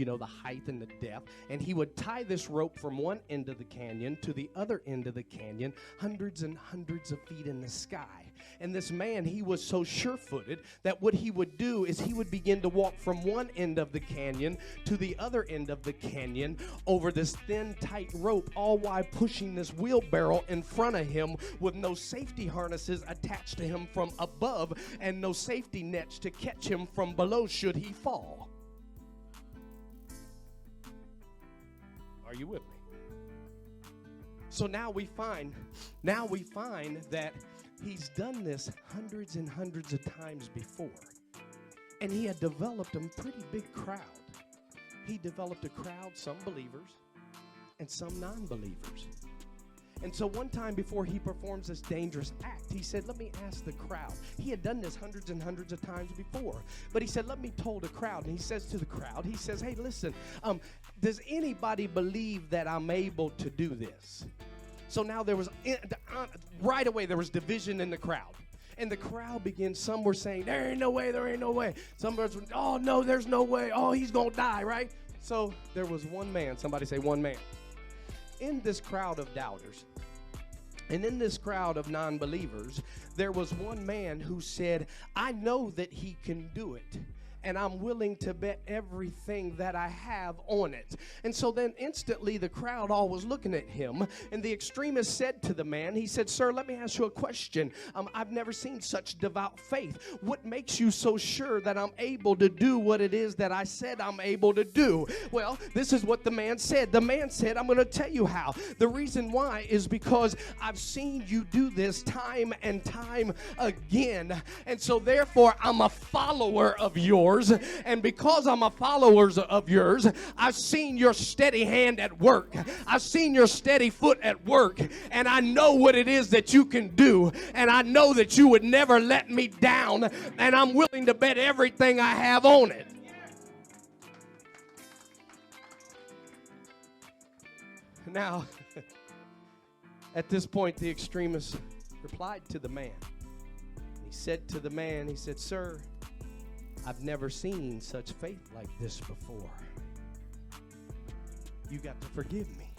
the height and the depth, and he would tie this rope from one end of the canyon to the other end of the canyon, hundreds and hundreds of feet in the sky. And this man, he was so sure-footed that what he would do is he would begin to walk from one end of the canyon to the other end of the canyon over this thin, tight rope, all while pushing this wheelbarrow in front of him with no safety harnesses attached to him from above and no safety nets to catch him from below should he fall. Are you with me? So now we find that he's done this hundreds and hundreds of times before. And he had developed a pretty big crowd. He developed a crowd, some believers and some non-believers. And so one time before he performs this dangerous act, he said, let me ask the crowd. He had done this hundreds and hundreds of times before. But he said, let me tell the crowd. And he says to the crowd, he says, hey, listen, does anybody believe that I'm able to do this? So now there was, right away, there was division in the crowd. And the crowd began, some were saying, there ain't no way, there ain't no way. Some were, oh, no, there's no way. Oh, he's going to die, right? So there was one man, somebody say one man. In this crowd of doubters and in this crowd of non-believers, there was one man who said, I know that he can do it, and I'm willing to bet everything that I have on it. And so then instantly the crowd all was looking at him, and the extremist said to the man, he said, sir, let me ask you a question. I've never seen such devout faith. What makes you so sure that I'm able to do what it is that I said I'm able to do? Well, this is what the man said. The man said, I'm going to tell you how. The reason why is because I've seen you do this time and time again. And so therefore, I'm a follower of yours. And because I'm a follower of yours, I've seen your steady hand at work. I've seen your steady foot at work. And I know what it is that you can do. And I know that you would never let me down. And I'm willing to bet everything I have on it. Now, at this point, the extremist replied to the man. He said to the man, he said, sir, I've never seen such faith like this before. You got to forgive me.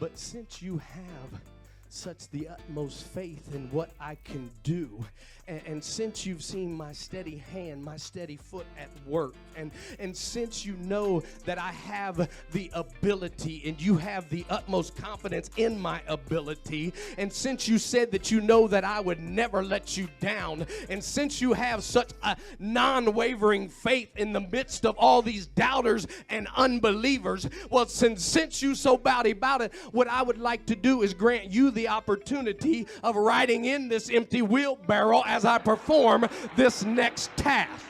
But since you have such the utmost faith in what I can do, and since you've seen my steady hand, my steady foot at work, and since you know that I have the ability and you have the utmost confidence in my ability, and since you said that you know that I would never let you down, and since you have such a non-wavering faith in the midst of all these doubters and unbelievers, well, since you so about it, what I would like to do is grant you the opportunity of riding in this empty wheelbarrow as I perform this next task.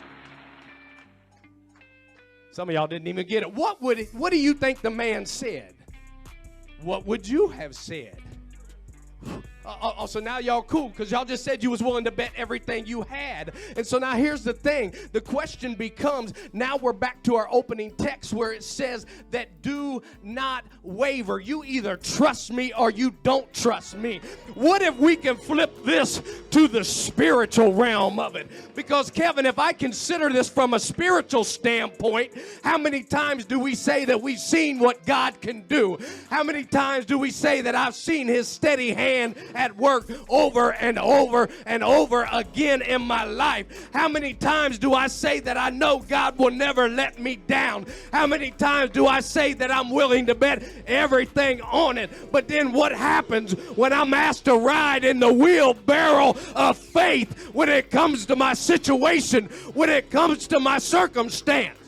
Some of y'all didn't even get it. What do you think the man said? What would you have said? So now y'all cool because y'all just said you was willing to bet everything you had. And so now here's the thing. The question becomes, now we're back to our opening text where it says that do not waver. You either trust me or you don't trust me. What if we can flip this to the spiritual realm of it? Because Kevin, if I consider this from a spiritual standpoint, how many times do we say that we've seen what God can do? How many times do we say that I've seen his steady hand at work over and over and over again in my life? How many times do I say that I know God will never let me down? How many times do I say that I'm willing to bet everything on it? But then what happens when I'm asked to ride in the wheelbarrow of faith when it comes to my situation, when it comes to my circumstance?